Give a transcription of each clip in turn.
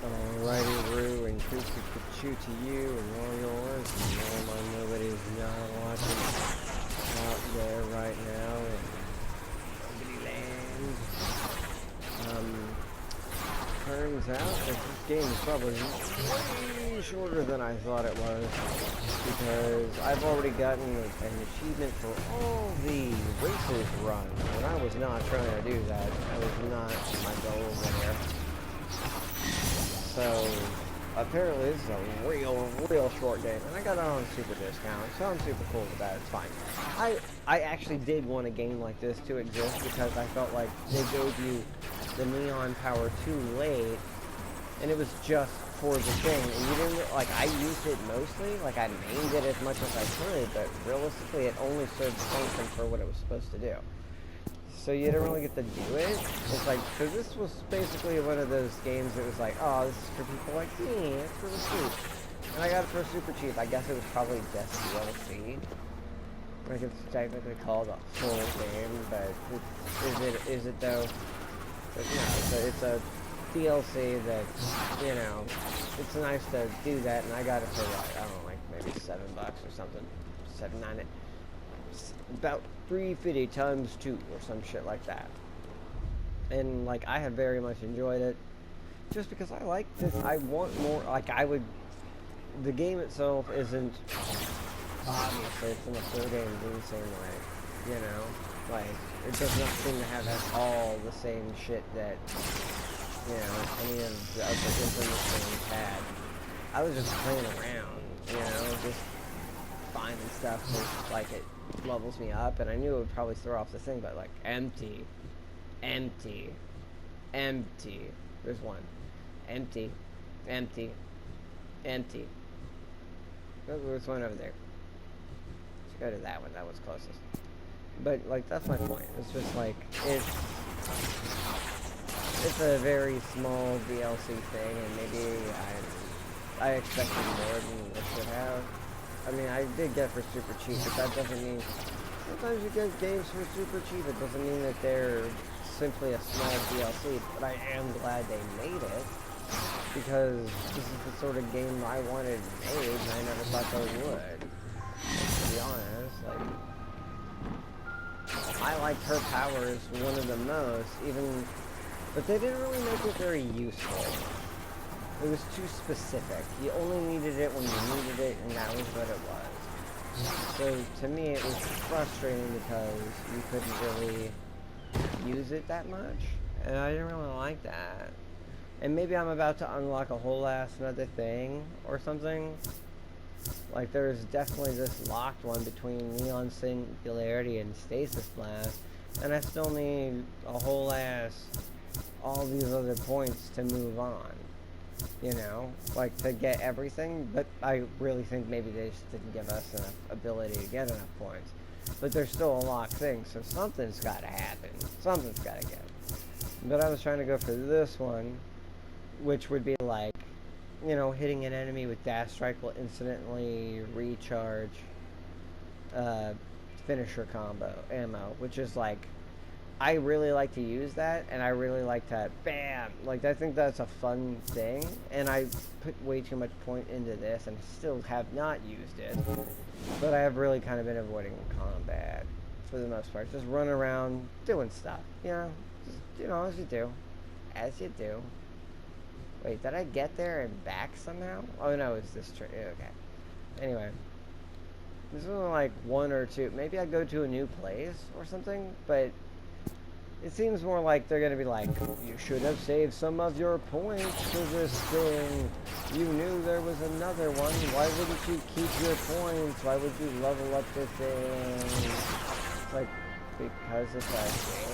Alrighty, Roo, and Kuku Kachu to you and all yours, and all my nobody's not watching out there right now in Nobody Land. Turns out that this game is probably way shorter than I thought it was, because I've already gotten an achievement for all the races run, and I was not trying to do that. That was not my goal there. So, apparently this is a real short game, and I got it on super discount, so I'm super cool with that, it's fine. I actually did want a game like this to exist, because I felt like they gave you the neon power too late, and it was just for the thing, and you didn't, like, I used it mostly, like, I mained it as much as I could, but realistically it only served the function for what it was supposed to do. So you didn't really get to do it. It's like, because this was basically one of those games that was like, oh, this is for people like me, it's really cheap. And I got it for super cheap. I guess it was probably just DLC. Like, it's technically called a full game, but is it though? But no, it's a DLC that, you know, it's nice to do that, and I got it for like, I don't know, like maybe $7 or something. 7.99. About 350 times 2 or some shit like that. And like, I have very much enjoyed it, just because I like this. I want more. Like, the game itself isn't, obviously it's in a full game the same way, you know, like, it does not seem to have all the same shit that, you know, any of the other infamous games had. I was just playing around, you know, just finding stuff that, like, it levels me up, and I knew it would probably throw off the thing, but like, empty, empty, empty. There's one. Empty, empty, empty. Oh, there's one over there. Let's go to that one. That was closest. But like, that's my point. It's just like, it's a very small DLC thing, and maybe I expected more than it should have. I mean, I did get it for super cheap, but that doesn't mean... Sometimes you get games for super cheap. It doesn't mean that they're simply a small DLC, but I am glad they made it, because this is the sort of game I wanted made, and I never thought they would. To be honest, like... I liked her powers one of the most, even... But they didn't really make it very useful. It was too specific. You only needed it when you needed it, and that was what it was. So, to me, it was frustrating because you couldn't really use it that much, and I didn't really like that. And maybe I'm about to unlock a whole ass another thing, or something. Like, there's definitely this locked one between Neon Singularity and Stasis Blast, and I still need a whole ass, all these other points to move on. You know, like, to get everything, but I really think maybe they just didn't give us enough ability to get enough points. But there's still a locked thing, so something's got to happen. Something's got to give. But I was trying to go for this one, which would be like, you know, hitting an enemy with Dash Strike will instantly recharge finisher combo ammo, which is like, I really like to use that, and I really like to, bam, like, I think that's a fun thing, and I put way too much point into this, and still have not used it, but I have really kind of been avoiding combat, for the most part, just running around, doing stuff, you know, just, you know, as you do. Wait, did I get there and back somehow? Oh no, it's this train, okay. Anyway, this is only like one or two, maybe I go to a new place, or something, but it seems more like they're going to be like, you should have saved some of your points for this thing. You knew there was another one. Why wouldn't you keep your points? Why would you level up the thing? It's like, because it's a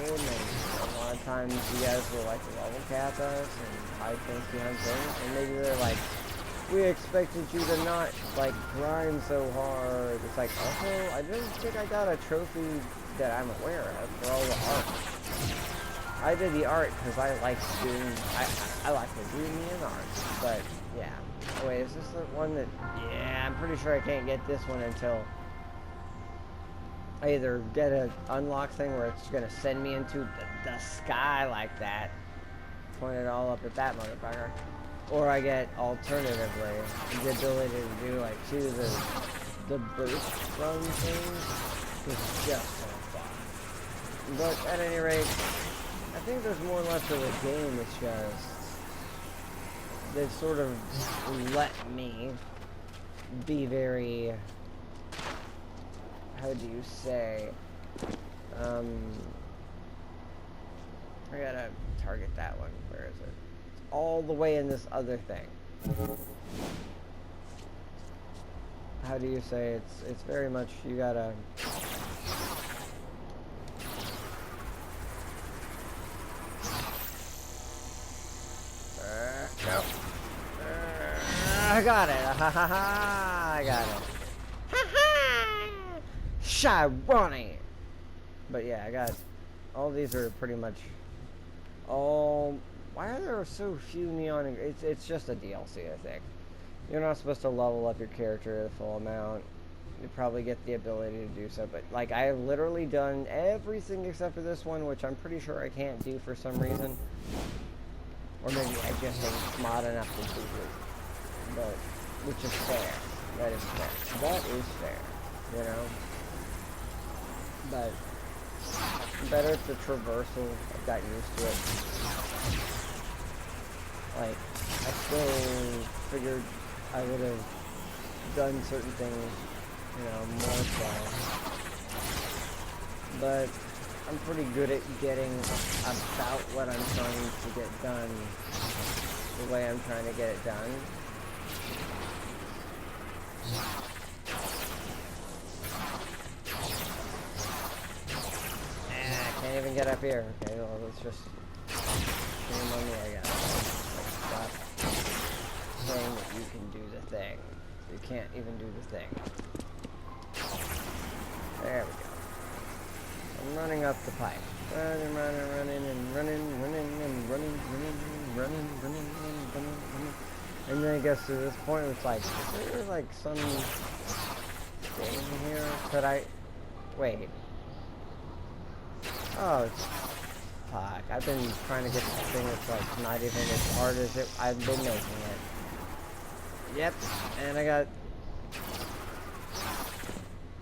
game, and a lot of times you guys will like level cap us and hide things behind things, and maybe they're like, we expected you to not, like, grind so hard. It's like, also, I didn't think I got a trophy that I'm aware of for all the art. I did the art because I like doing, I like reviewing the art, but yeah. Oh, wait, is this the one that, yeah, I'm pretty sure I can't get this one until I either get an unlock thing where it's going to send me into the sky like that, point it all up at that motherfucker, Or I get, alternatively, the ability to do, like, the burst run things, which is just so fun. But at any rate, I think there's more left of the game. It's just they've sort of let me be very, how do you say, I gotta target that one. Where is it? It's all the way in this other thing. How do you say it's very much, you gotta no. I got it. Ha ha ha! I got it. Ha ha! Shy Ronnie. But yeah, I got all these are pretty much all. Why are there so few neon? It's just a DLC, I think. You're not supposed to level up your character the full amount. You probably get the ability to do so, but like I have literally done everything except for this one, which I'm pretty sure I can't do for some reason. Or maybe I just ain't smart enough to do it. But, which is fair. That is fair. That is fair. You know? But, better if the traversal, I've got used to it. Like, I still figured I would have done certain things, you know, more so. But, I'm pretty good at getting about what I'm trying to get done the way I'm trying to get it done. I can't even get up here. Okay, well, let's just shame on me, I guess. Stop saying that you can do the thing. You can't even do the thing. There we go. I'm running up the pipe. Running and running and running. And then it gets to this point where it's like, is there like some thing here? Could I... Wait. Oh, fuck. I've been trying to get this thing that's like not even as hard as I've been making it. Yep. And I got...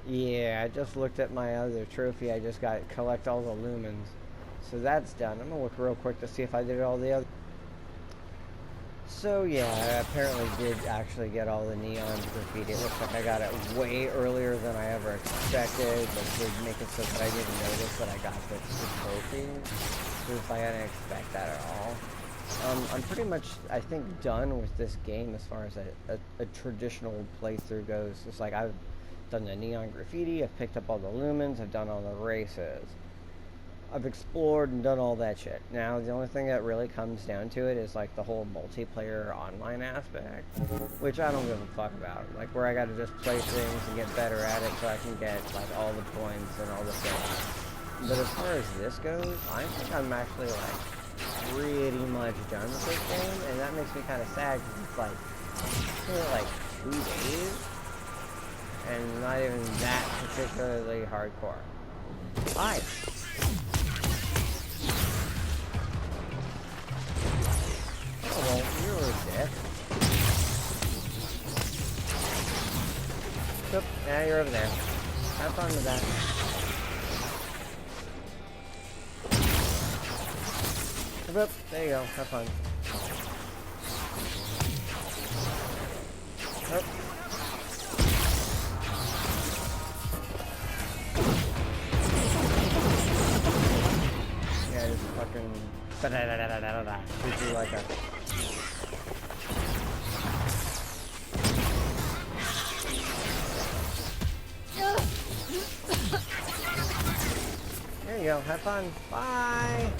Yeah, I just looked at my other trophy. I just got collect all the lumens. So that's done. I'm gonna look real quick to see if I did all the other. So yeah, I apparently did actually get all the neon graffiti. It looks like I got it way earlier than I ever expected, but did make it so that I didn't notice that I got the trophy. Because I didn't expect that at all. I'm pretty much, I think, done with this game as far as a traditional playthrough goes. It's like I've done the neon graffiti, I've picked up all the lumens, I've done all the races. I've explored and done all that shit. Now, the only thing that really comes down to it is like the whole multiplayer online aspect, which I don't give a fuck about. Like where I gotta just play things and get better at it so I can get like all the points and all the things. But as far as this goes, I think I'm actually like pretty much done with this game, and that makes me kind of sad because it's like, only like 2 days, and not even that particularly hardcore. Hi. Oh, well, you were dead. Oop, now you're over there. Have fun with that. Oop, there you go. Have fun. Oop. Yeah, just fucking... Treat you like a... There you go. Have fun. Bye.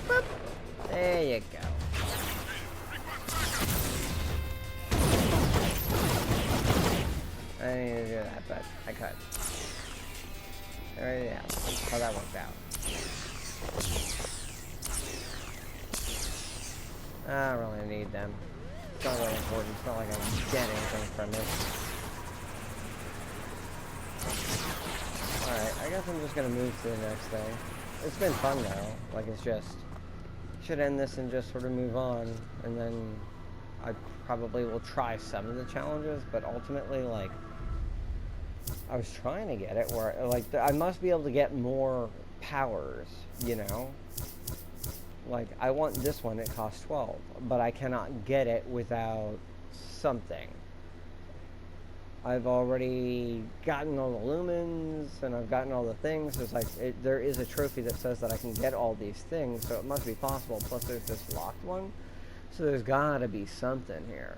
Boop. There you go. I didn't need to do that, but I could. There, yeah. That's how that worked out. I don't really need them. It's not really important. It's not like I get anything from it. Alright, I guess I'm just gonna move to the next thing. It's been fun though. Like, it's just... should end this and just sort of move on, and then I probably will try some of the challenges, but ultimately, like, I was trying to get it where, like, I must be able to get more powers, you know? Like, I want this one, it costs 12, but I cannot get it without something. I've already gotten all the lumens, and I've gotten all the things. There's like, there is a trophy that says that I can get all these things, so it must be possible. Plus, there's this locked one, so there's gotta be something here.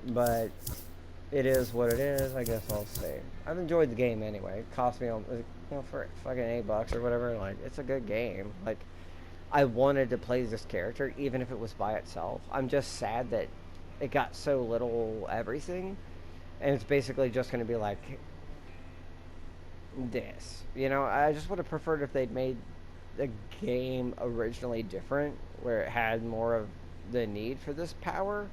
But it is what it is. I guess I'll see. I've enjoyed the game anyway. It cost me, you know, for fucking $8 or whatever. Like, it's a good game. Like, I wanted to play this character, even if it was by itself. I'm just sad that it got so little everything. And it's basically just going to be like this. You know, I just would have preferred if they'd made the game originally different, where it had more of the need for this power.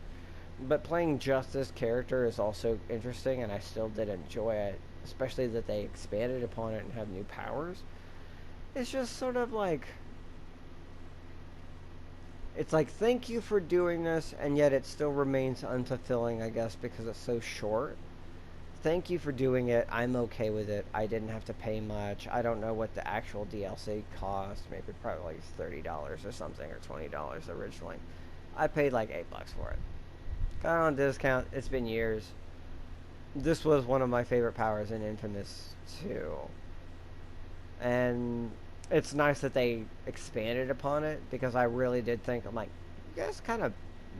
But playing just this character is also interesting, and I still did enjoy it, especially that they expanded upon it and have new powers. It's just sort of like, it's like, thank you for doing this, and yet it still remains unfulfilling, I guess, because it's so short. Thank you for doing it. I'm okay with it. I didn't have to pay much. I don't know what the actual DLC cost. Maybe probably like $30 or something, or $20 originally. I paid like $8 for it. Got it on discount. It's been years. This was one of my favorite powers in Infamous 2. And it's nice that they expanded upon it, because I really did think, I'm like, you guys kind of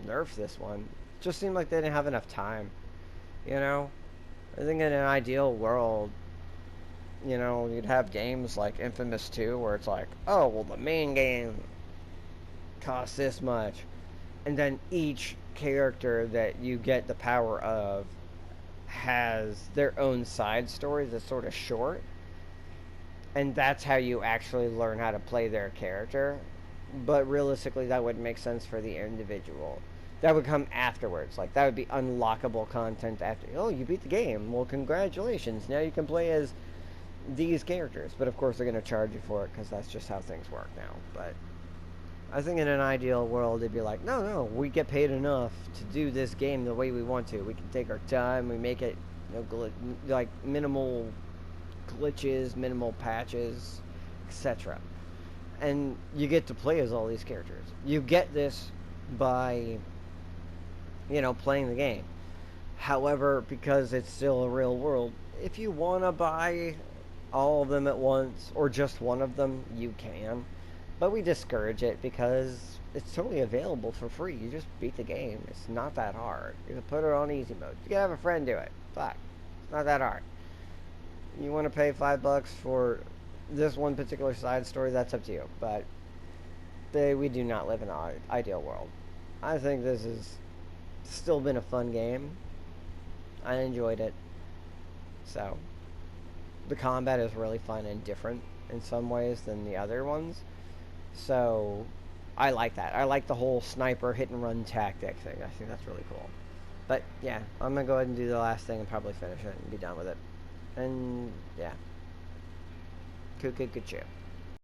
nerfed this one. Just seemed like they didn't have enough time, you know? I think in an ideal world, you know, you'd have games like Infamous 2 where it's like, oh, well, the main game costs this much, and then each character that you get the power of has their own side story that's sort of short, and that's how you actually learn how to play their character. But realistically, that wouldn't make sense for the individual. That would come afterwards. Like, that would be unlockable content after. Oh, you beat the game. Well, congratulations. Now you can play as these characters. But of course, they're going to charge you for it, because that's just how things work now. But I think in an ideal world, they'd be like, no, we get paid enough to do this game the way we want to. We can take our time. We make it, you know, like minimal glitches, minimal patches, etc. And you get to play as all these characters. You get this by, you know, playing the game. However, because it's still a real world, if you want to buy all of them at once, or just one of them, you can. But we discourage it because it's totally available for free. You just beat the game. It's not that hard. You can put it on easy mode. You can have a friend do it. Fuck. It's not that hard. You want to pay $5 for this one particular side story, that's up to you. But we do not live in an ideal world. I think this has still been a fun game. I enjoyed it. So, the combat is really fun and different in some ways than the other ones. So, I like that. I like the whole sniper hit and run tactic thing. I think that's really cool. But, yeah, I'm going to go ahead and do the last thing and probably finish it and be done with it. And, yeah. Cuckoo,